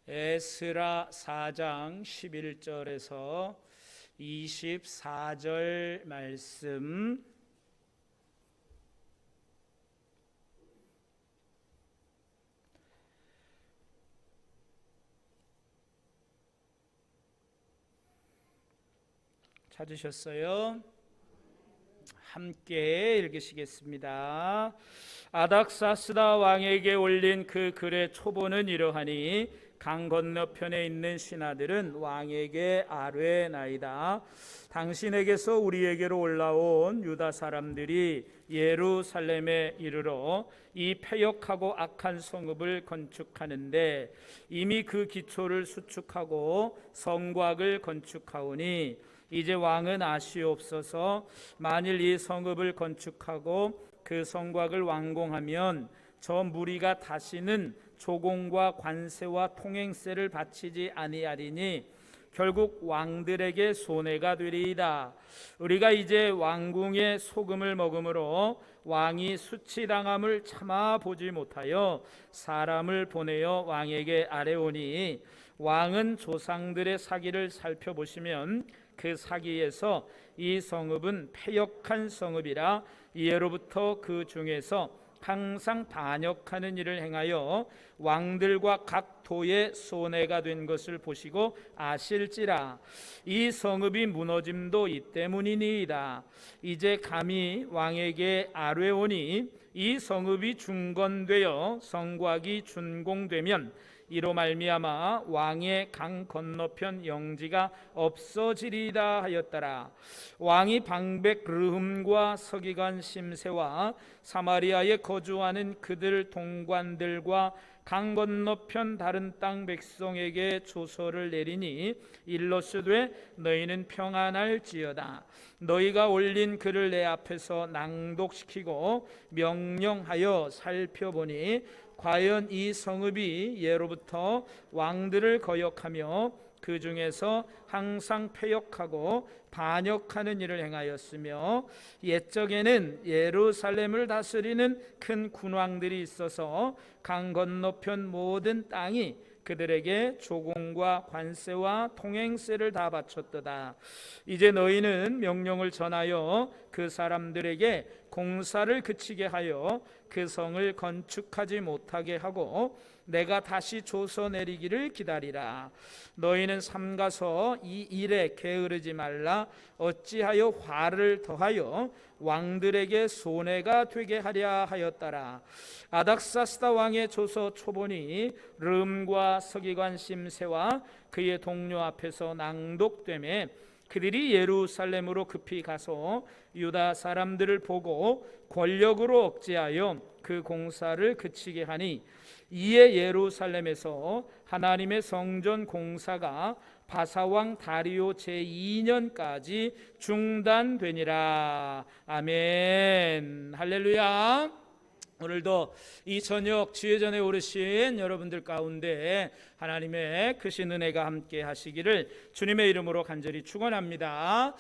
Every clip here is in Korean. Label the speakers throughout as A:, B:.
A: 에스라 4장 11절에서 24절 말씀 찾으셨어요? 함께 읽으시겠습니다. 아닥사스다 왕에게 올린 그 글의 초본은 이러하니 강 건너편에 있는 신하들은 왕에게 아뢰나이다. 당신에게서 우리에게로 올라온 유다 사람들이 예루살렘에 이르러 이 패역하고 악한 성읍을 건축하는데 이미 그 기초를 수축하고 성곽을 건축하오니 이제 왕은 아시옵소서. 만일 이 성읍을 건축하고 그 성곽을 완공하면 저 무리가 다시는 조공과 관세와 통행세를 바치지 아니하리니 결국 왕들에게 손해가 되리이다. 우리가 이제 왕궁의 소금을 먹음으로 왕이 수치당함을 참아 보지 못하여 사람을 보내어 왕에게 아뢰오니 왕은 조상들의 사기를 살펴보시면 그 사기에서 이 성읍은 패역한 성읍이라 이해로부터 그 중에서 항상 반역하는 일을 행하여 왕들과 각 도에 손해가 된 것을 보시고 아실지라. 이 성읍이 무너짐도 이 때문이니이다. 이제 감히 왕에게 아뢰오니 이 성읍이 중건되어 성곽이 준공되면 이로 말미암아 왕의 강 건너편 영지가 없어지리다 하였더라. 왕이 방백 르흠과 서기관 심세와 사마리아에 거주하는 그들 동관들과 강 건너편 다른 땅 백성에게 조서를 내리니 일러스되 너희는 평안할지어다. 너희가 올린 글을 내 앞에서 낭독시키고 명령하여 살펴보니 과연 이 성읍이 예로부터 왕들을 거역하며 그 중에서 항상 패역하고 반역하는 일을 행하였으며 옛적에는 예루살렘을 다스리는 큰 군왕들이 있어서 강 건너편 모든 땅이 그들에게 조공과 관세와 통행세를 다 바쳤도다. 이제 너희는 명령을 전하여 그 사람들에게 공사를 그치게 하여 그 성을 건축하지 못하게 하고 내가 다시 조서 내리기를 기다리라. 너희는 삼가서 이 일에 게으르지 말라. 어찌하여 화를 더하여 왕들에게 손해가 되게 하랴 하였더라. 아닥사스다 왕의 조서 초본이 르흠과 서기관 심세와 그의 동료 앞에서 낭독되매 그들이 예루살렘으로 급히 가서 유다 사람들을 보고 권력으로 억제하여 그 공사를 그치게 하니 이에 예루살렘에서 하나님의 성전 공사가 바사왕 다리오 제2년까지 중단되니라. 아멘. 할렐루야. 오늘도 이 저녁 지혜전에 오르신 여러분들 가운데 하나님의 크신 은혜가 함께 하시기를 주님의 이름으로 간절히 축원합니다.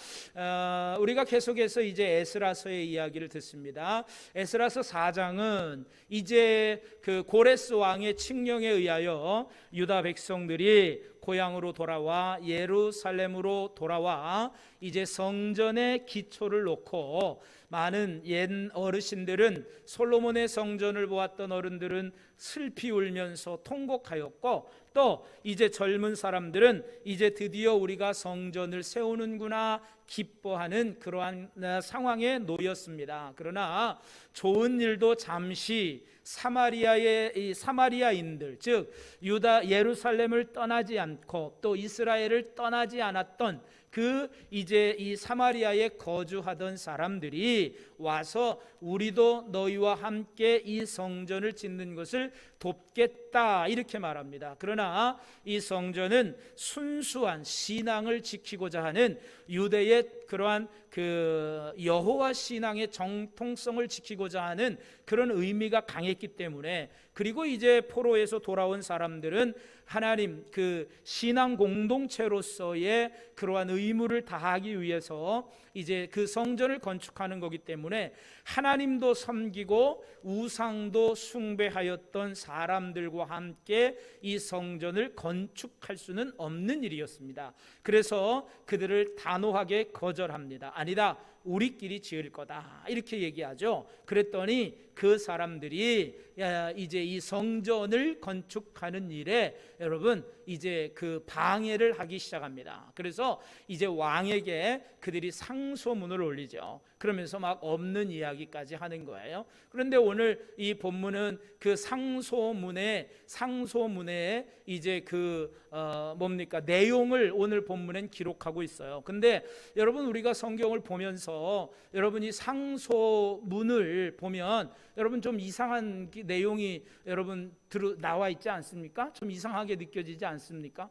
A: 우리가 계속해서 이제 에스라서의 이야기를 듣습니다. 에스라서 4장은 이제 그 고레스 왕의 칙령에 의하여 유다 백성들이 고향으로 돌아와 예루살렘으로 돌아와 이제 성전의 기초를 놓고 많은 옛 어르신들은 솔로몬의 성전을 보았던 어른들은 슬피 울면서 통곡하였고 또 이제 젊은 사람들은 이제 드디어 우리가 성전을 세우는구나 기뻐하는 그러한 상황에 놓였습니다. 그러나 좋은 일도 잠시 사마리아의 사마리아인들 즉 유다 예루살렘을 떠나지 않고 또 이스라엘을 떠나지 않았던 그 이제 이 사마리아에 거주하던 사람들이 와서 우리도 너희와 함께 이 성전을 짓는 것을 돕겠다 이렇게 말합니다. 그러나 이 성전은 순수한 신앙을 지키고자 하는 유대의 그러한 그 여호와 신앙의 정통성을 지키고자 하는 그런 의미가 강했기 당했기 때문에, 그리고 이제 포로에서 돌아온 사람들은 하나님 그 신앙 공동체로서의 그러한 의무를 다하기 위해서 이제 그 성전을 건축하는 거기 때문에 하나님도 섬기고 우상도 숭배하였던 사람들과 함께 이 성전을 건축할 수는 없는 일이었습니다. 그래서 그들을 단호하게 거절합니다. 아니다, 우리끼리 지을 거다, 이렇게 얘기하죠. 그랬더니 그 사람들이 이제 이 성전을 건축하는 일에 여러분 이제 그 방해를 하기 시작합니다. 그래서 이제 왕에게 그들이 상소문을 올리죠. 그러면서 막 없는 이야기까지 하는 거예요. 그런데 오늘 이 본문은 그 상소문에 이제 그 뭡니까 내용을 오늘 본문엔 기록하고 있어요. 근데 여러분 우리가 성경을 보면서 여러분이 상소문을 보면 여러분 좀 이상한 내용이 여러분 나와 있지 않습니까? 좀 이상하게 느껴지지 않습니까?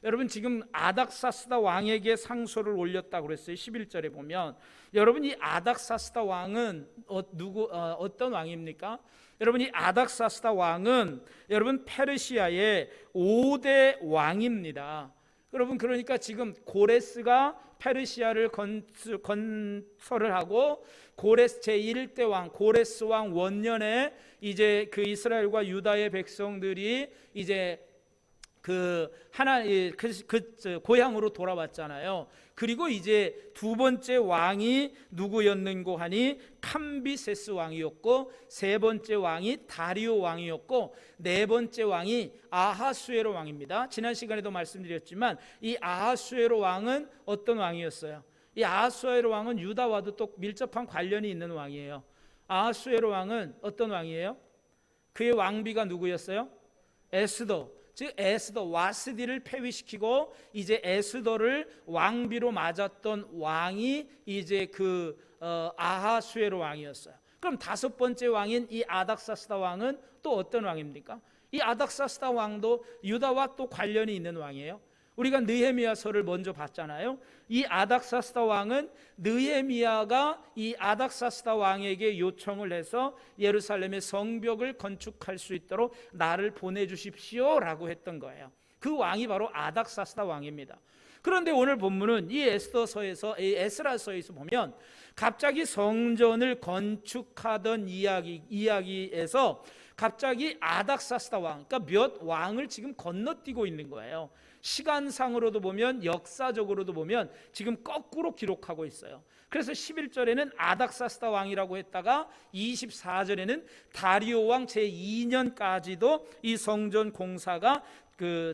A: 여러분 지금 아닥사스다 왕에게 상소를 올렸다고 그랬어요. 11절에 보면 여러분 이 아닥사스다 왕은 어떤 왕입니까? 여러분 이 아닥사스다 왕은 여러분 페르시아의 5대 왕입니다. 여러분 그러니까 지금 고레스가 페르시아를 건설을 하고 고레스 제1대 왕 고레스 왕 원년에 이제 그 이스라엘과 유다의 백성들이 이제 그 고향으로 돌아왔잖아요. 그리고 이제 두 번째 왕이 누구였는고 하니 캄비세스 왕이었고, 세 번째 왕이 다리오 왕이었고, 네 번째 왕이 아하수에로 왕입니다. 지난 시간에도 말씀드렸지만 이 아하수에로 왕은 어떤 왕이었어요? 이 아하수에로 왕은 유다와도 또 밀접한 관련이 있는 왕이에요. 아하수에로 왕은 어떤 왕이에요? 그의 왕비가 누구였어요? 에스더. 즉 에스더 와스디를 폐위시키고 이제 에스더를 왕비로 맞았던 왕이 이제 그 아하수에로 왕이었어요. 그럼 다섯 번째 왕인 이 아닥사스다 왕은 또 어떤 왕입니까? 이 아닥사스다 왕도 유다와 또 관련이 있는 왕이에요. 우리가 느헤미야서를 먼저 봤잖아요. 이 아닥사스다 왕은 느헤미야가 이 아닥사스다 왕에게 요청을 해서 예루살렘의 성벽을 건축할 수 있도록 나를 보내주십시오 라고 했던 거예요. 그 왕이 바로 아닥사스다 왕입니다. 그런데 오늘 본문은 이 에스라서에서 보면 갑자기 성전을 건축하던 이야기에서 갑자기 아닥사스다 왕, 그러니까 몇 왕을 지금 건너뛰고 있는 거예요. 시간상으로도 보면 역사적으로도 보면 지금 거꾸로 기록하고 있어요. 그래서 11절에는 아닥사스다 왕이라고 했다가 24절에는 다리오 왕 제2년까지도 이 성전 공사가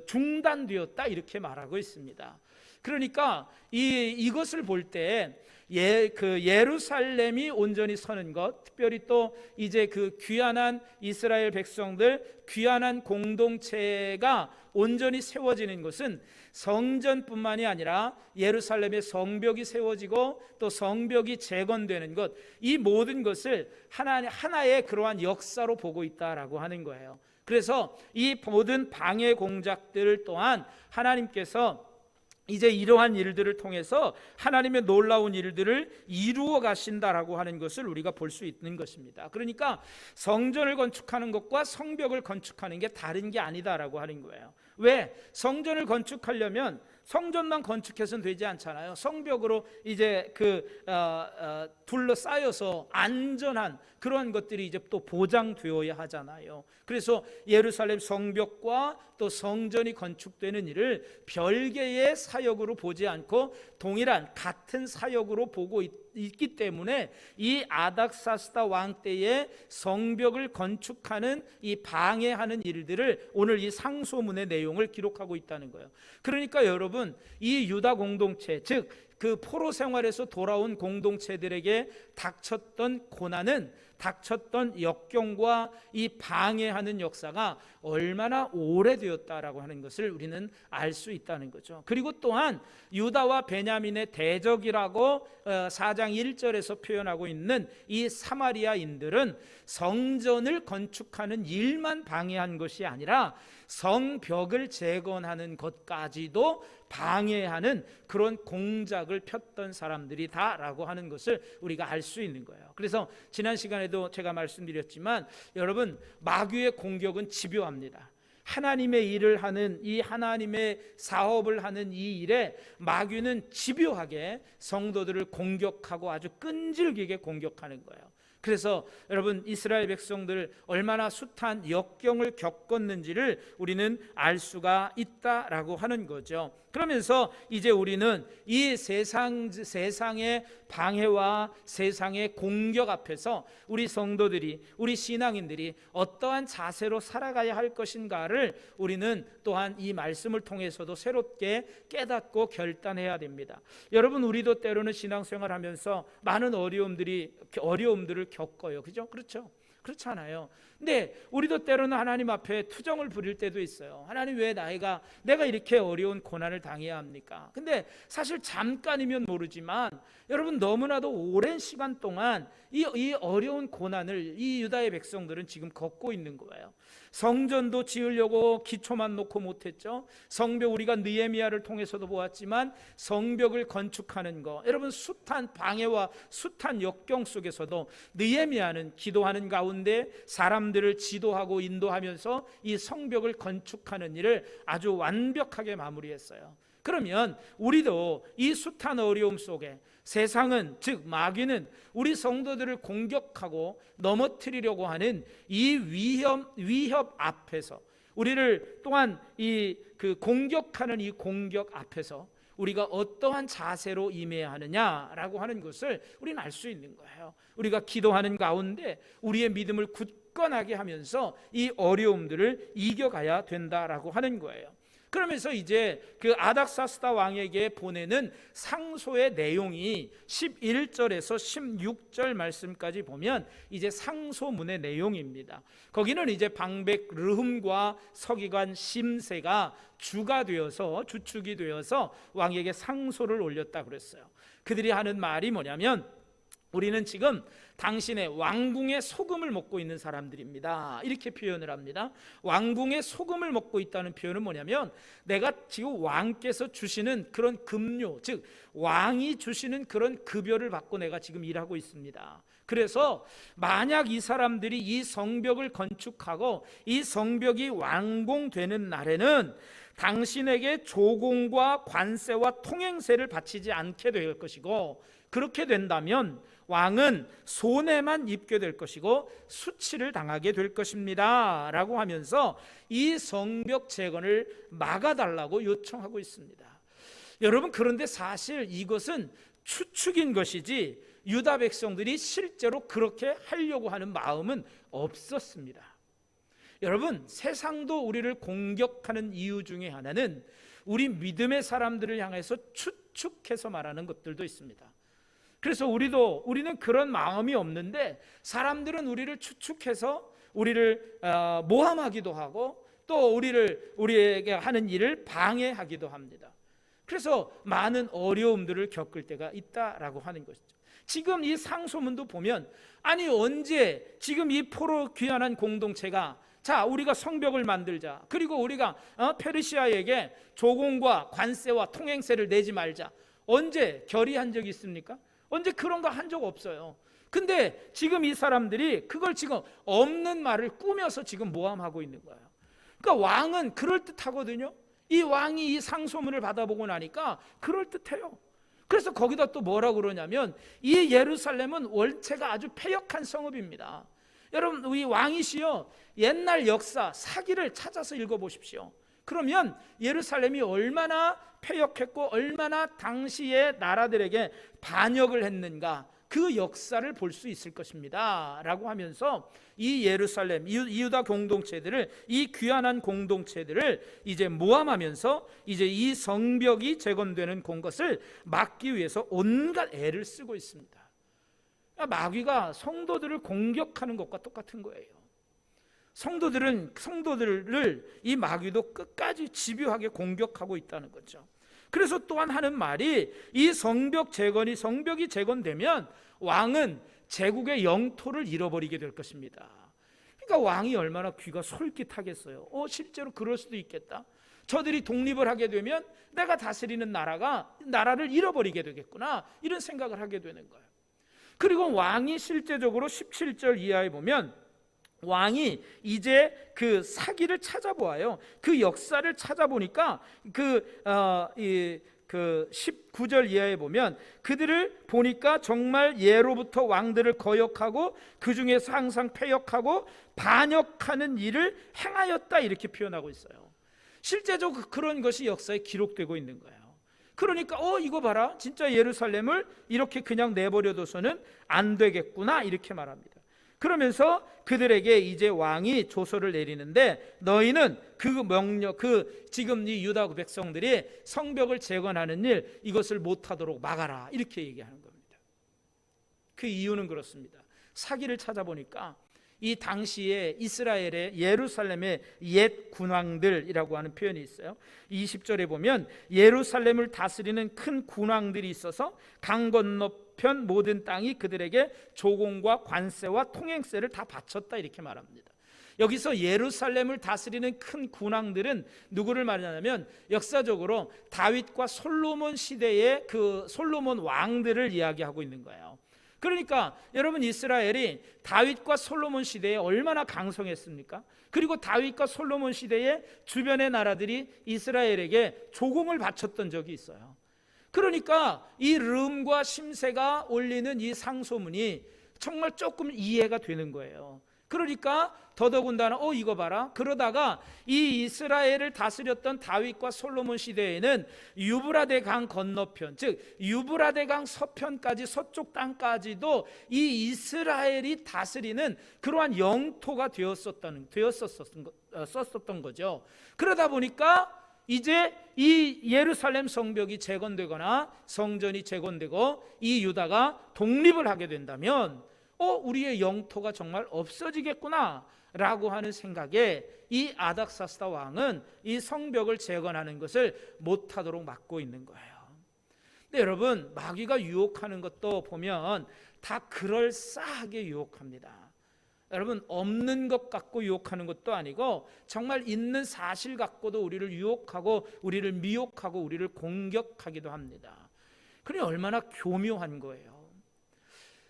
A: 중단되었다 이렇게 말하고 있습니다. 그러니까 이것을 볼 때 예루살렘이 온전히 서는 것, 특별히 또 이제 그 귀환한 이스라엘 백성들, 귀환한 공동체가 온전히 세워지는 것은 성전뿐만이 아니라 예루살렘의 성벽이 세워지고 또 성벽이 재건되는 것, 이 모든 것을 하나의 그러한 역사로 보고 있다라고 하는 거예요. 그래서 이 모든 방해 공작들 또한 하나님께서 이제 이러한 일들을 통해서 하나님의 놀라운 일들을 이루어 가신다라고 하는 것을 우리가 볼 수 있는 것입니다. 그러니까 성전을 건축하는 것과 성벽을 건축하는 게 다른 게 아니다라고 하는 거예요. 왜? 성전을 건축하려면 성전만 건축해서는 되지 않잖아요. 성벽으로 이제 둘러싸여서 안전한 그런 것들이 이제 또 보장되어야 하잖아요. 그래서 예루살렘 성벽과 또 성전이 건축되는 일을 별개의 사역으로 보지 않고 동일한 같은 사역으로 보고 있기 때문에 이 아닥사스다 왕 때의 성벽을 건축하는 이 방해하는 일들을 오늘 이 상소문의 내용을 기록하고 있다는 거예요. 그러니까 여러분 이 유다 공동체, 즉 그 포로 생활에서 돌아온 공동체들에게 닥쳤던 고난은, 닥쳤던 역경과 이 방해하는 역사가 얼마나 오래되었다라고 하는 것을 우리는 알 수 있다는 거죠. 그리고 또한 유다와 베냐민의 대적이라고 4장 1절에서 표현하고 있는 이 사마리아인들은 성전을 건축하는 일만 방해한 것이 아니라 성벽을 재건하는 것까지도 방해하는 그런 공작을 폈던 사람들이다라고 하는 것을 우리가 알 수 있는 거예요. 그래서 지난 시간에도 제가 말씀드렸지만 여러분, 마귀의 공격은 집요합니다. 하나님의 일을 하는, 이 하나님의 사업을 하는 이 일에 마귀는 집요하게 성도들을 공격하고 아주 끈질기게 공격하는 거예요. 그래서 여러분, 이스라엘 백성들 얼마나 숱한 역경을 겪었는지를 우리는 알 수가 있다라고 하는 거죠. 그러면서 이제 우리는 이 세상의 방해와 세상의 공격 앞에서 우리 성도들이, 우리 신앙인들이 어떠한 자세로 살아가야 할 것인가를 우리는 또한 이 말씀을 통해서도 새롭게 깨닫고 결단해야 됩니다. 여러분, 우리도 때로는 신앙생활하면서 많은 어려움들을 겪어요. 그죠? 그렇죠? 그렇잖아요. 근데 우리도 때로는 하나님 앞에 투정을 부릴 때도 있어요. 하나님, 왜 내가 이렇게 어려운 고난을 당해야 합니까? 근데 사실 잠깐이면 모르지만 여러분, 너무나도 오랜 시간 동안 이 어려운 고난을 이 유다의 백성들은 지금 겪고 있는 거예요. 성전도 지으려고 기초만 놓고 못했죠. 성벽, 우리가 느헤미야를 통해서도 보았지만 성벽을 건축하는 거, 여러분, 숱한 방해와 숱한 역경 속에서도 느헤미야는 기도하는 가운데 사람들을 지도하고 인도하면서 이 성벽을 건축하는 일을 아주 완벽하게 마무리했어요. 그러면 우리도 이 숱한 어려움 속에 세상은, 즉 마귀는 우리 성도들을 공격하고 넘어뜨리려고 하는 이 위협 앞에서, 우리를 또한 그 공격하는 이 공격 앞에서 우리가 어떠한 자세로 임해야 하느냐라고 하는 것을 우리는 알 수 있는 거예요. 우리가 기도하는 가운데 우리의 믿음을 굳건하게 하면서 이 어려움들을 이겨가야 된다라고 하는 거예요. 그러면서 이제 그 아닥사스다 왕에게 보내는 상소의 내용이 11절에서 16절 말씀까지 보면 이제 상소문의 내용입니다. 거기는 이제 방백 르흠과 서기관 심세가 주축이 되어서 왕에게 상소를 올렸다 그랬어요. 그들이 하는 말이 뭐냐면, 우리는 지금 당신의 왕궁의 소금을 먹고 있는 사람들입니다, 이렇게 표현을 합니다. 왕궁의 소금을 먹고 있다는 표현은 뭐냐면, 내가 지금 왕께서 주시는 그런 급료, 즉 왕이 주시는 그런 급여를 받고 내가 지금 일하고 있습니다. 그래서 만약 이 사람들이 이 성벽을 건축하고 이 성벽이 완공되는 날에는 당신에게 조공과 관세와 통행세를 바치지 않게 될 것이고, 그렇게 된다면 왕은 손해만 입게 될 것이고 수치를 당하게 될 것입니다 라고 하면서 이 성벽 재건을 막아달라고 요청하고 있습니다. 여러분, 그런데 사실 이것은 추측인 것이지 유다 백성들이 실제로 그렇게 하려고 하는 마음은 없었습니다. 여러분, 세상도 우리를 공격하는 이유 중에 하나는 우리 믿음의 사람들을 향해서 추측해서 말하는 것들도 있습니다. 그래서 우리는 그런 마음이 없는데 사람들은 우리를 추측해서 우리를 모함하기도 하고 또 우리에게 하는 일을 방해하기도 합니다. 그래서 많은 어려움들을 겪을 때가 있다라고 하는 것이죠. 지금 이 상소문도 보면, 아니 언제 지금 이 포로 귀환한 공동체가 자, 우리가 성벽을 만들자, 그리고 우리가 페르시아에게 조공과 관세와 통행세를 내지 말자, 언제 결의한 적이 있습니까? 언제 그런 거 한 적 없어요. 근데 지금 이 사람들이 그걸 지금 없는 말을 꾸며서 지금 모함하고 있는 거예요. 그러니까 왕은 그럴듯하거든요. 이 왕이 이 상소문을 받아보고 나니까 그럴듯해요. 그래서 거기다 또 뭐라고 그러냐면, 이 예루살렘은 원체가 아주 패역한 성읍입니다. 여러분, 우리 왕이시여, 옛날 역사 사기를 찾아서 읽어보십시오. 그러면 예루살렘이 얼마나 패역했고 얼마나 당시의 나라들에게 반역을 했는가, 그 역사를 볼 수 있을 것입니다 라고 하면서 이 예루살렘, 이유다 공동체들을, 이 귀환한 공동체들을 이제 모함하면서 이제 이 성벽이 재건되는 것을 막기 위해서 온갖 애를 쓰고 있습니다. 마귀가 성도들을 공격하는 것과 똑같은 거예요. 성도들을 이 마귀도 끝까지 집요하게 공격하고 있다는 거죠. 그래서 또한 하는 말이, 이 성벽이 재건되면 왕은 제국의 영토를 잃어버리게 될 것입니다. 그러니까 왕이 얼마나 귀가 솔깃하겠어요. 실제로 그럴 수도 있겠다. 저들이 독립을 하게 되면 내가 다스리는 나라를 잃어버리게 되겠구나, 이런 생각을 하게 되는 거예요. 그리고 왕이 실제적으로 17절 이하에 보면 왕이 이제 그 사기를 찾아보아요. 그 역사를 찾아보니까 그 19절 이하에 보면 그들을 보니까 정말 예로부터 왕들을 거역하고 그 중에서 항상 패역하고 반역하는 일을 행하였다, 이렇게 표현하고 있어요. 실제적으로 그런 것이 역사에 기록되고 있는 거예요. 그러니까 이거 봐라, 진짜 예루살렘을 이렇게 그냥 내버려둬서는 안 되겠구나, 이렇게 말합니다. 그러면서 그들에게 이제 왕이 조서를 내리는데, 너희는 지금 이 유다 백성들이 성벽을 재건하는 일, 이것을 못하도록 막아라, 이렇게 얘기하는 겁니다. 그 이유는 그렇습니다. 사기를 찾아보니까 이 당시에 이스라엘의 예루살렘의 옛 군왕들이라고 하는 표현이 있어요. 20절에 보면 예루살렘을 다스리는 큰 군왕들이 있어서 강 건너편 모든 땅이 그들에게 조공과 관세와 통행세를 다 바쳤다, 이렇게 말합니다. 여기서 예루살렘을 다스리는 큰 군왕들은 누구를 말하냐면 역사적으로 다윗과 솔로몬 시대의 그 솔로몬 왕들을 이야기하고 있는 거예요. 그러니까 여러분, 이스라엘이 다윗과 솔로몬 시대에 얼마나 강성했습니까? 그리고 다윗과 솔로몬 시대에 주변의 나라들이 이스라엘에게 조공을 바쳤던 적이 있어요. 그러니까 이 름과 심세가 올리는 이 상소문이 정말 조금 이해가 되는 거예요. 그러니까 더더군다나 이거 봐라, 그러다가 이 이스라엘을 다스렸던 다윗과 솔로몬 시대에는 유브라데 강 건너편, 즉 유브라데 강 서편까지, 서쪽 땅까지도 이 이스라엘이 다스리는 그러한 영토가 되었었던 거죠. 그러다 보니까 이제 이 예루살렘 성벽이 재건되거나 성전이 재건되고 이 유다가 독립을 하게 된다면 우리의 영토가 정말 없어지겠구나 라고 하는 생각에 이 아닥사스다 왕은 이 성벽을 재건하는 것을 못하도록 막고 있는 거예요. 근데 여러분, 마귀가 유혹하는 것도 보면 다 그럴싸하게 유혹합니다. 여러분, 없는 것 갖고 유혹하는 것도 아니고 정말 있는 사실 갖고도 우리를 유혹하고 우리를 미혹하고 우리를 공격하기도 합니다. 그게 얼마나 교묘한 거예요.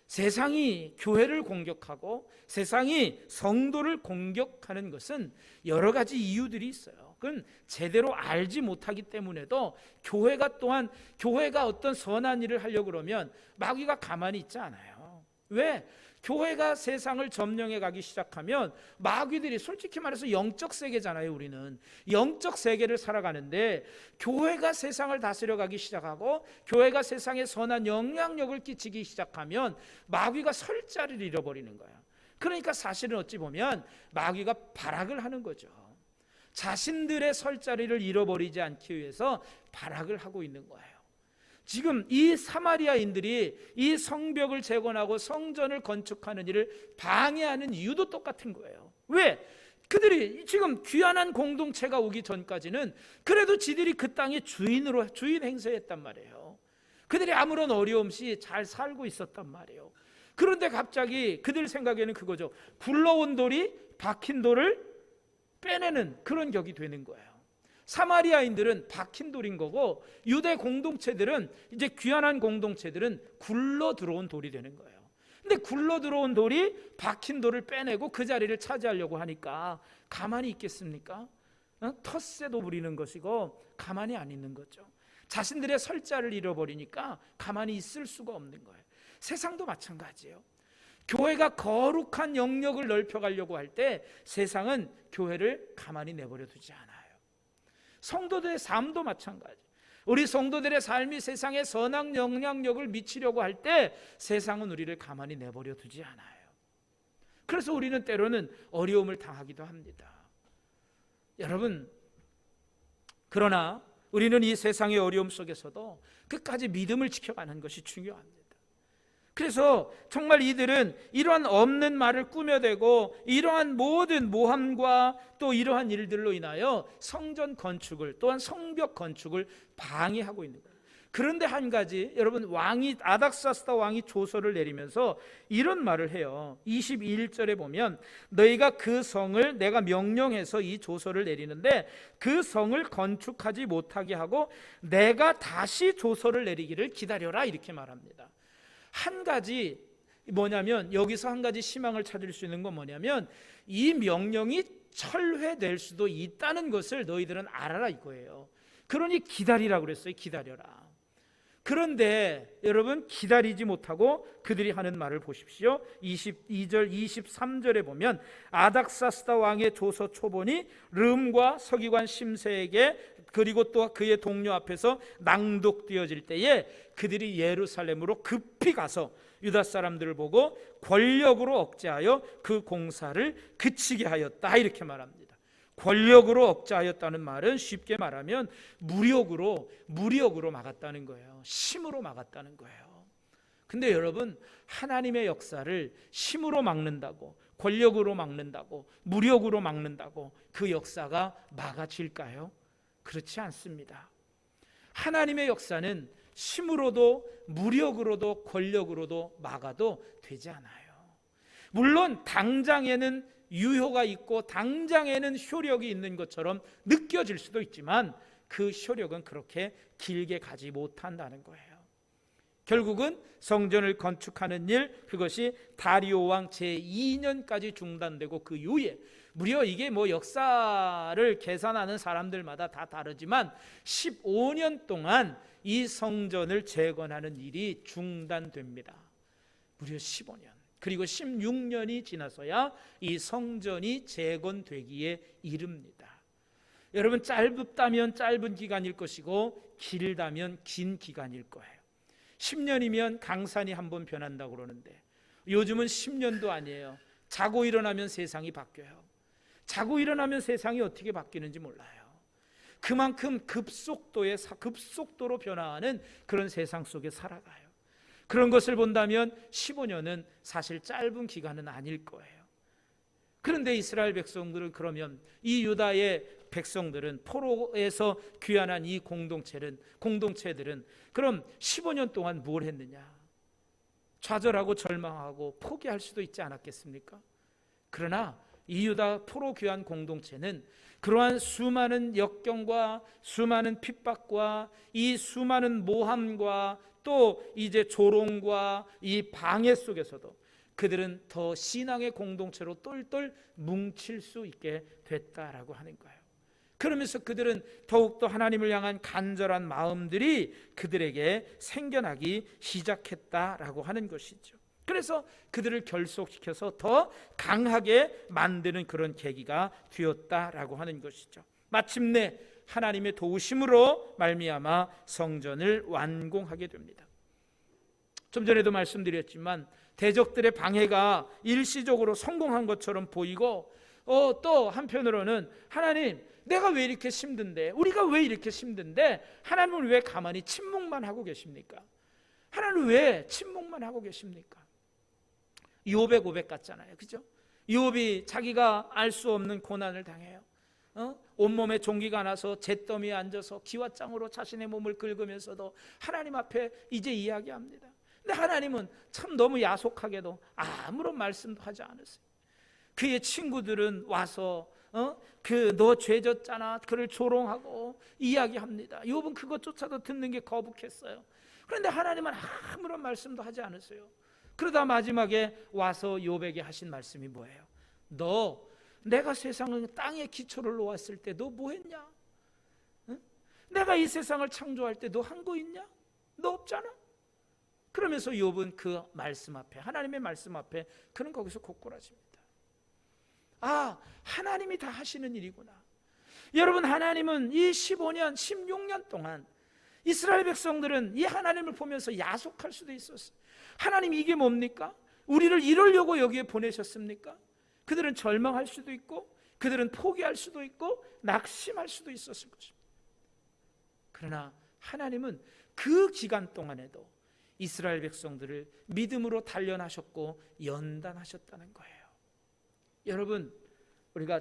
A: 세상이 교회를 공격하고 세상이 성도를 공격하는 것은 여러 가지 이유들이 있어요. 그건 제대로 알지 못하기 때문에도 교회가 어떤 선한 일을 하려고 그러면 마귀가 가만히 있지 않아요. 왜? 교회가 세상을 점령해 가기 시작하면 마귀들이, 솔직히 말해서 영적 세계잖아요. 우리는 영적 세계를 살아가는데 교회가 세상을 다스려 가기 시작하고 교회가 세상에 선한 영향력을 끼치기 시작하면 마귀가 설 자리를 잃어버리는 거예요. 그러니까 사실은 어찌 보면 마귀가 발악을 하는 거죠. 자신들의 설 자리를 잃어버리지 않기 위해서 발악을 하고 있는 거예요. 지금 이 사마리아인들이 이 성벽을 재건하고 성전을 건축하는 일을 방해하는 이유도 똑같은 거예요. 왜? 그들이 지금 귀환한 공동체가 오기 전까지는 그래도 지들이 그 땅의 주인 행세했단 말이에요. 그들이 아무런 어려움 없이 잘 살고 있었단 말이에요. 그런데 갑자기 그들 생각에는 그거죠. 굴러온 돌이 박힌 돌을 빼내는 그런 격이 되는 거예요. 사마리아인들은 박힌 돌인 거고 유대 공동체들은, 이제 귀환한 공동체들은 굴러 들어온 돌이 되는 거예요. 근데 굴러 들어온 돌이 박힌 돌을 빼내고 그 자리를 차지하려고 하니까 가만히 있겠습니까? 텃세도 부리는 것이고 가만히 안 있는 거죠. 자신들의 설자를 잃어버리니까 가만히 있을 수가 없는 거예요. 세상도 마찬가지예요. 교회가 거룩한 영역을 넓혀가려고 할 때 세상은 교회를 가만히 내버려 두지 않아요. 성도들의 삶도 마찬가지. 우리 성도들의 삶이 세상에 선한 영향력을 미치려고 할 때 세상은 우리를 가만히 내버려 두지 않아요. 그래서 우리는 때로는 어려움을 당하기도 합니다. 여러분, 그러나 우리는 이 세상의 어려움 속에서도 끝까지 믿음을 지켜가는 것이 중요합니다. 그래서 정말 이들은 이러한 없는 말을 꾸며대고 이러한 모든 모함과 또 이러한 일들로 인하여 성전 건축을, 또한 성벽 건축을 방해하고 있는 거예요. 그런데 한 가지, 여러분, 아닥사스다 왕이 조서를 내리면서 이런 말을 해요. 21절에 보면 너희가 그 성을 내가 명령해서 이 조서를 내리는데 그 성을 건축하지 못하게 하고 내가 다시 조서를 내리기를 기다려라, 이렇게 말합니다. 한 가지 뭐냐면, 여기서 한 가지 희망을 찾을 수 있는 건 뭐냐면, 이 명령이 철회될 수도 있다는 것을 너희들은 알아라, 이거예요. 그러니 기다리라고 그랬어요. 기다려라. 그런데 여러분, 기다리지 못하고 그들이 하는 말을 보십시오. 22절 23절에 보면 아닥사스다 왕의 조서 초본이 름과 서기관 심세에게 그리고 또 그의 동료 앞에서 낭독되어질 때에 그들이 예루살렘으로 급히 가서 유다 사람들을 보고 권력으로 억제하여 그 공사를 그치게 하였다, 이렇게 말합니다. 권력으로 억제하였다는 말은 쉽게 말하면 무력으로 막았다는 거예요. 힘으로 막았다는 거예요. 근데 여러분, 하나님의 역사를 힘으로 막는다고, 권력으로 막는다고, 무력으로 막는다고 그 역사가 막아질까요? 그렇지 않습니다. 하나님의 역사는 힘으로도 무력으로도 권력으로도 막아도 되지 않아요. 물론 당장에는 유효가 있고 당장에는 효력이 있는 것처럼 느껴질 수도 있지만 그 효력은 그렇게 길게 가지 못한다는 거예요. 결국은 성전을 건축하는 일, 그것이 다리오 왕 제2년까지 중단되고 그 이후에 무려 이게 뭐 역사를 계산하는 사람들마다 다 다르지만 15년 동안 이 성전을 재건하는 일이 중단됩니다. 무려 15년. 그리고 16년이 지나서야 이 성전이 재건되기에 이릅니다. 여러분, 짧다면 짧은 기간일 것이고 길다면 긴 기간일 거예요. 10년이면 강산이 한번 변한다고 그러는데 요즘은 10년도 아니에요. 자고 일어나면 세상이 바뀌어요. 자고 일어나면 세상이 어떻게 바뀌는지 몰라요. 그만큼 급속도로 변화하는 그런 세상 속에 살아가요. 그런 것을 본다면 15년은 사실 짧은 기간은 아닐 거예요. 그런데 이스라엘 백성들은, 그러면 이 유다의 백성들은, 포로에서 귀환한 이 공동체들은 그럼 15년 동안 뭘 했느냐? 좌절하고 절망하고 포기할 수도 있지 않았겠습니까? 그러나 이 유다 포로 귀환 공동체는 그러한 수많은 역경과 수많은 핍박과 이 수많은 모함과 또 이제 조롱과 이 방해 속에서도 그들은 더 신앙의 공동체로 똘똘 뭉칠 수 있게 됐다라고 하는 거예요. 그러면서 그들은 더욱더 하나님을 향한 간절한 마음들이 그들에게 생겨나기 시작했다라고 하는 것이죠. 그래서 그들을 결속시켜서 더 강하게 만드는 그런 계기가 되었다라고 하는 것이죠. 마침내 하나님의 도우심으로 말미암아 성전을 완공하게 됩니다. 좀 전에도 말씀드렸지만 대적들의 방해가 일시적으로 성공한 것처럼 보이고 또 한편으로는 하나님, 내가 왜 이렇게 힘든데, 우리가 왜 이렇게 힘든데 하나님은 왜 가만히 침묵만 하고 계십니까? 하나님은 왜 침묵만 하고 계십니까? 욥의 고백 같잖아요. 그죠? 욥이 자기가 알 수 없는 고난을 당해요. 온몸에 종기가 나서 잿더미에 앉아서 기와장으로 자신의 몸을 긁으면서도 하나님 앞에 이제 이야기합니다. 근데 하나님은 참 너무 야속하게도 아무런 말씀도 하지 않으세요. 그의 친구들은 와서 너 죄졌잖아, 그를 조롱하고 이야기합니다. 욥은 그것조차도 듣는 게 거북했어요. 그런데 하나님은 아무런 말씀도 하지 않으세요. 그러다 마지막에 와서 욥에게 하신 말씀이 뭐예요? 내가 세상을 땅에 기초를 놓았을 때 너 뭐 했냐? 내가 이 세상을 창조할 때 너 한 거 있냐? 너 없잖아. 그러면서 욥은 그 말씀 앞에, 하나님의 말씀 앞에 그는 거기서 고꾸라집니다. 하나님이 다 하시는 일이구나. 여러분, 하나님은 이 15년, 16년 동안 이스라엘 백성들은 이 하나님을 보면서 야속할 수도 있었어요. 하나님, 이게 뭡니까? 우리를 이러려고 여기에 보내셨습니까? 그들은 절망할 수도 있고 그들은 포기할 수도 있고 낙심할 수도 있었을 것입니다. 그러나 하나님은 그 기간 동안에도 이스라엘 백성들을 믿음으로 단련하셨고 연단하셨다는 거예요. 여러분,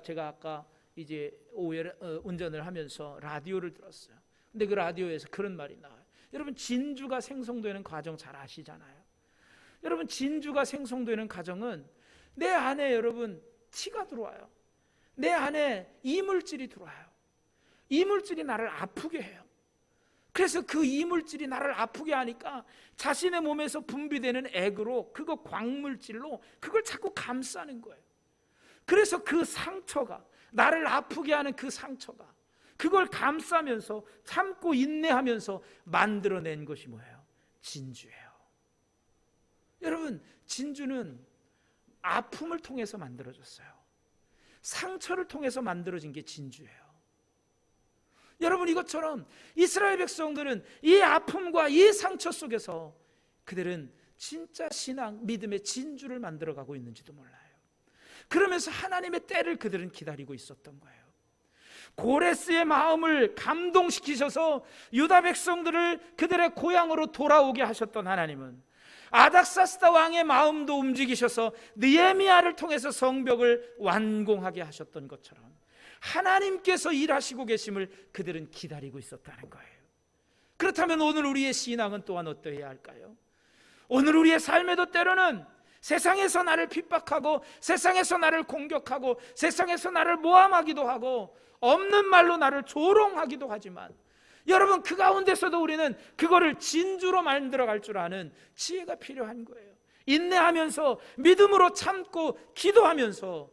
A: 제가 아까 이제 오후에 운전을 하면서 라디오를 들었어요. 근데 그 라디오에서 그런 말이 나와요. 여러분 진주가 생성되는 과정 잘 아시잖아요. 여러분 진주가 생성되는 과정은 내 안에 여러분 티가 들어와요. 내 안에 이물질이 들어와요. 이물질이 나를 아프게 해요. 그래서 그 이물질이 나를 아프게 하니까 자신의 몸에서 분비되는 액으로 그거 광물질로 그걸 자꾸 감싸는 거예요. 그래서 그 상처가 나를 아프게 하는 그 상처가 그걸 감싸면서 참고 인내하면서 만들어낸 것이 뭐예요? 진주예요. 여러분 진주는 아픔을 통해서 만들어졌어요. 상처를 통해서 만들어진 게 진주예요. 여러분 이것처럼 이스라엘 백성들은 이 아픔과 이 상처 속에서 그들은 진짜 신앙, 믿음의 진주를 만들어가고 있는지도 몰라요. 그러면서 하나님의 때를 그들은 기다리고 있었던 거예요. 고레스의 마음을 감동시키셔서 유다 백성들을 그들의 고향으로 돌아오게 하셨던 하나님은 아닥사스다 왕의 마음도 움직이셔서 느헤미야를 통해서 성벽을 완공하게 하셨던 것처럼 하나님께서 일하시고 계심을 그들은 기다리고 있었다는 거예요. 그렇다면 오늘 우리의 신앙은 또한 어떠해야 할까요? 오늘 우리의 삶에도 때로는 세상에서 나를 핍박하고 세상에서 나를 공격하고 세상에서 나를 모함하기도 하고 없는 말로 나를 조롱하기도 하지만 여러분 그 가운데서도 우리는 그거를 진주로 만들어갈 줄 아는 지혜가 필요한 거예요. 인내하면서 믿음으로 참고 기도하면서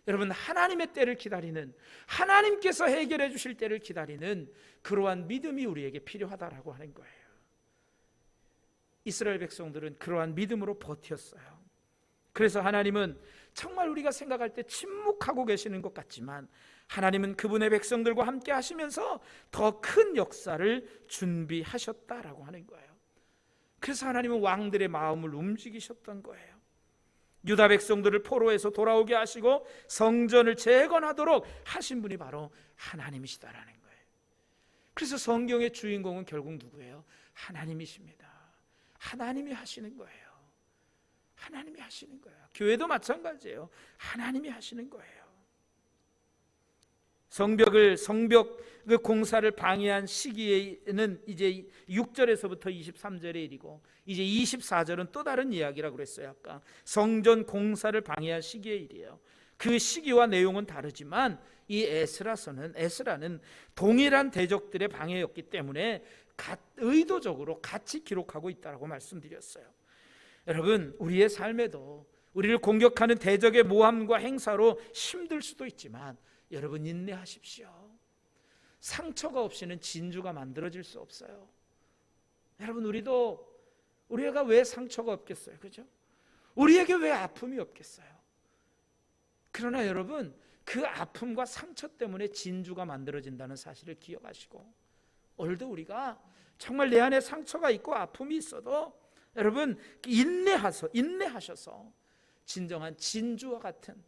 A: 여러분 하나님의 때를 기다리는, 하나님께서 해결해 주실 때를 기다리는 그러한 믿음이 우리에게 필요하다라고 하는 거예요. 이스라엘 백성들은 그러한 믿음으로 버텼어요. 그래서 하나님은 정말 우리가 생각할 때 침묵하고 계시는 것 같지만 하나님은 그분의 백성들과 함께 하시면서 더 큰 역사를 준비하셨다라고 하는 거예요. 그래서 하나님은 왕들의 마음을 움직이셨던 거예요. 유다 백성들을 포로에서 돌아오게 하시고 성전을 재건하도록 하신 분이 바로 하나님이시다라는 거예요. 그래서 성경의 주인공은 결국 누구예요? 하나님이십니다. 하나님이 하시는 거예요. 하나님이 하시는 거예요. 교회도 마찬가지예요. 하나님이 하시는 거예요. 성벽 그 공사를 방해한 시기에는 이제 6절에서부터 23절의 일이고 이제 24절은 또 다른 이야기라고 그랬어요. 아까 성전 공사를 방해한 시기의 일이에요. 그 시기와 내용은 다르지만 이 에스라는 동일한 대적들의 방해였기 때문에 의도적으로 같이 기록하고 있다고 말씀드렸어요. 여러분 우리의 삶에도 우리를 공격하는 대적의 모함과 행사로 힘들 수도 있지만 여러분 인내하십시오. 상처가 없이는 진주가 만들어질 수 없어요. 여러분 우리가 왜 상처가 없겠어요? 그죠? 우리에게 왜 아픔이 없겠어요? 그러나 여러분 그 아픔과 상처 때문에 진주가 만들어진다는 사실을 기억하시고 오늘도 우리가 정말 내 안에 상처가 있고 아픔이 있어도 여러분 인내하셔서 진정한 진주와 같은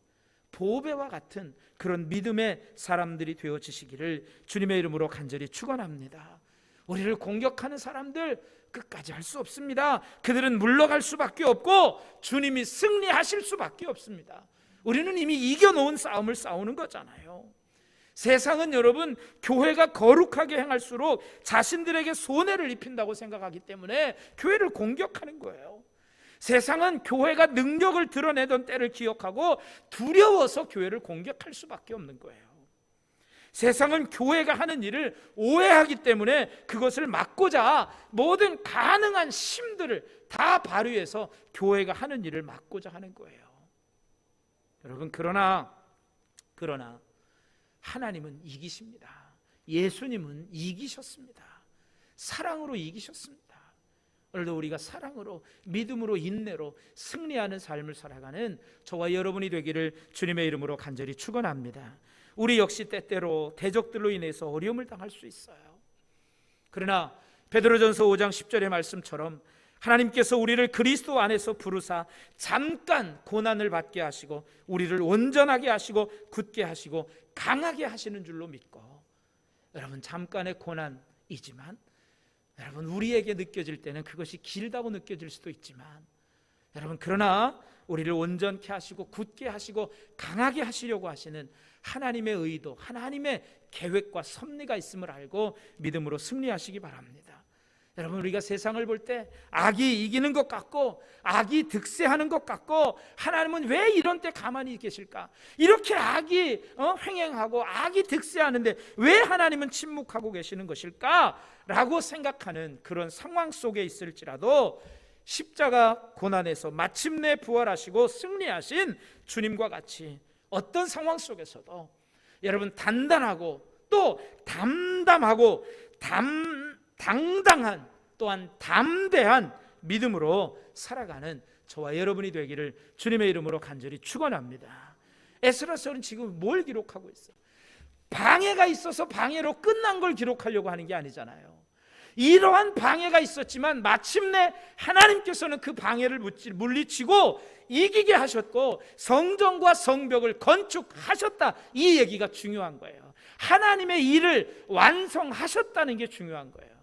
A: 보배와 같은 그런 믿음의 사람들이 되어지시기를 주님의 이름으로 간절히 축원합니다. 우리를 공격하는 사람들 끝까지 할 수 없습니다. 그들은 물러갈 수밖에 없고 주님이 승리하실 수밖에 없습니다. 우리는 이미 이겨놓은 싸움을 싸우는 거잖아요. 세상은 여러분 교회가 거룩하게 행할수록 자신들에게 손해를 입힌다고 생각하기 때문에 교회를 공격하는 거예요. 세상은 교회가 능력을 드러내던 때를 기억하고 두려워서 교회를 공격할 수밖에 없는 거예요. 세상은 교회가 하는 일을 오해하기 때문에 그것을 막고자 모든 가능한 힘들을 다 발휘해서 교회가 하는 일을 막고자 하는 거예요. 여러분 그러나 하나님은 이기십니다. 예수님은 이기셨습니다. 사랑으로 이기셨습니다. 오늘도 우리가 사랑으로 믿음으로 인내로 승리하는 삶을 살아가는 저와 여러분이 되기를 주님의 이름으로 간절히 축원합니다. 우리 역시 때때로 대적들로 인해서 어려움을 당할 수 있어요. 그러나 베드로전서 5장 10절의 말씀처럼 하나님께서 우리를 그리스도 안에서 부르사 잠깐 고난을 받게 하시고 우리를 온전하게 하시고 굳게 하시고 강하게 하시는 줄로 믿고, 여러분 잠깐의 고난이지만 여러분 우리에게 느껴질 때는 그것이 길다고 느껴질 수도 있지만 여러분 그러나 우리를 온전케 하시고 굳게 하시고 강하게 하시려고 하시는 하나님의 의도, 하나님의 계획과 섭리가 있음을 알고 믿음으로 승리하시기 바랍니다. 여러분, 우리가 세상을 볼 때 악이 이기는 것 같고 악이 득세하는 것 같고, 하나님은 왜 이런 때 가만히 계실까? 이렇게 악이 횡행하고 악이 득세하는데 왜 하나님은 침묵하고 계시는 것일까? 라고 생각하는 그런 상황 속에 있을지라도, 십자가 고난에서 마침내 부활하시고 승리하신 주님과 같이 어떤 상황 속에서도 여러분 단단하고 또 담담하고 당당한, 또한 담대한 믿음으로 살아가는 저와 여러분이 되기를 주님의 이름으로 간절히 축원합니다. 에스라서는 지금 뭘 기록하고 있어요? 방해가 있어서 방해로 끝난 걸 기록하려고 하는 게 아니잖아요. 이러한 방해가 있었지만 마침내 하나님께서는 그 방해를 물리치고 이기게 하셨고 성전과 성벽을 건축하셨다, 이 얘기가 중요한 거예요. 하나님의 일을 완성하셨다는 게 중요한 거예요.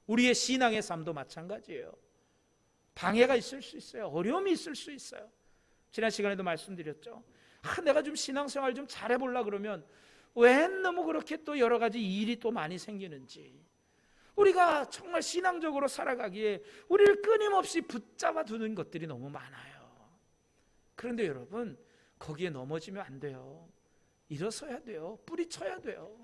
A: 우리의 신앙의 삶도 마찬가지예요. 방해가 있을 수 있어요. 어려움이 있을 수 있어요. 지난 시간에도 말씀드렸죠. 내가 좀 신앙생활 좀 잘해보려고 그러면 왜 너무 그렇게 또 여러 가지 일이 또 많이 생기는지, 우리가 정말 신앙적으로 살아가기에 우리를 끊임없이 붙잡아 두는 것들이 너무 많아요. 그런데 여러분, 거기에 넘어지면 안 돼요. 일어서야 돼요. 뿌리쳐야 돼요.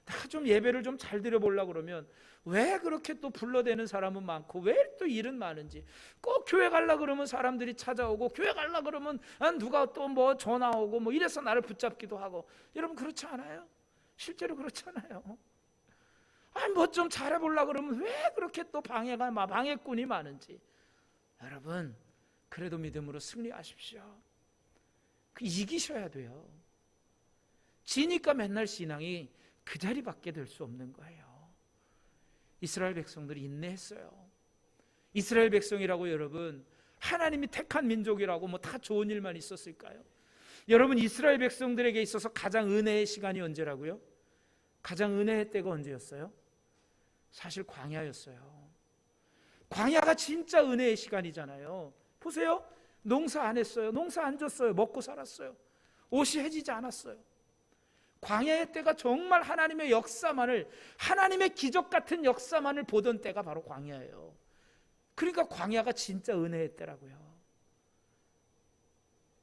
A: 내가 좀 예배를 좀 잘 드려보려고 그러면 왜 그렇게 또 불러대는 사람은 많고 왜 또 일은 많은지, 꼭 교회 가려고 그러면 사람들이 찾아오고, 교회 가려고 그러면 누가 또 뭐 전화 오고 뭐 이래서 나를 붙잡기도 하고. 여러분, 그렇지 않아요? 실제로 그렇잖아요. 뭐 좀 잘해보려고 그러면 왜 그렇게 또 방해꾼이 많은지. 여러분, 그래도 믿음으로 승리하십시오. 이기셔야 돼요. 지니까 맨날 신앙이 그 자리밖에 될 수 없는 거예요. 이스라엘 백성들이 인내했어요. 이스라엘 백성이라고 여러분, 하나님이 택한 민족이라고 뭐 다 좋은 일만 있었을까요? 여러분, 이스라엘 백성들에게 있어서 가장 은혜의 시간이 언제라고요? 가장 은혜의 때가 언제였어요? 사실 광야였어요. 광야가 진짜 은혜의 시간이잖아요. 보세요. 농사 안 했어요. 농사 안 졌어요. 먹고 살았어요. 옷이 해지지 않았어요. 광야의 때가 정말 하나님의 역사만을, 하나님의 기적 같은 역사만을 보던 때가 바로 광야예요. 그러니까 광야가 진짜 은혜의 때라고요.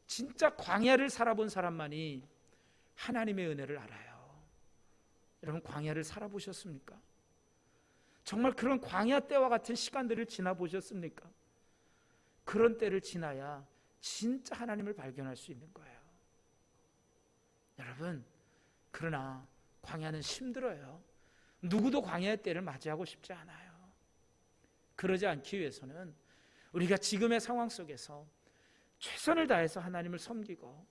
A: 진짜 광야를 살아본 사람만이 하나님의 은혜를 알아요. 여러분, 광야를 살아보셨습니까? 정말 그런 광야 때와 같은 시간들을 지나보셨습니까? 그런 때를 지나야 진짜 하나님을 발견할 수 있는 거예요. 여러분, 그러나 광야는 힘들어요. 누구도 광야의 때를 맞이하고 싶지 않아요. 그러지 않기 위해서는 우리가 지금의 상황 속에서 최선을 다해서 하나님을 섬기고,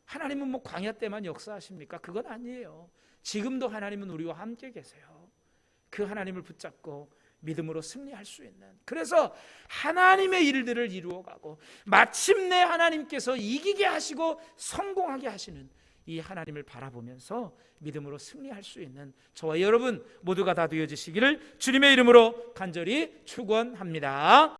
A: 하나님은 뭐 광야 때만 역사하십니까? 그건 아니에요. 지금도 하나님은 우리와 함께 계세요. 그 하나님을 붙잡고 믿음으로 승리할 수 있는, 그래서 하나님의 일들을 이루어가고 마침내 하나님께서 이기게 하시고 성공하게 하시는 이 하나님을 바라보면서 믿음으로 승리할 수 있는 저와 여러분 모두가 다 되어지시기를 주님의 이름으로 간절히 축원합니다.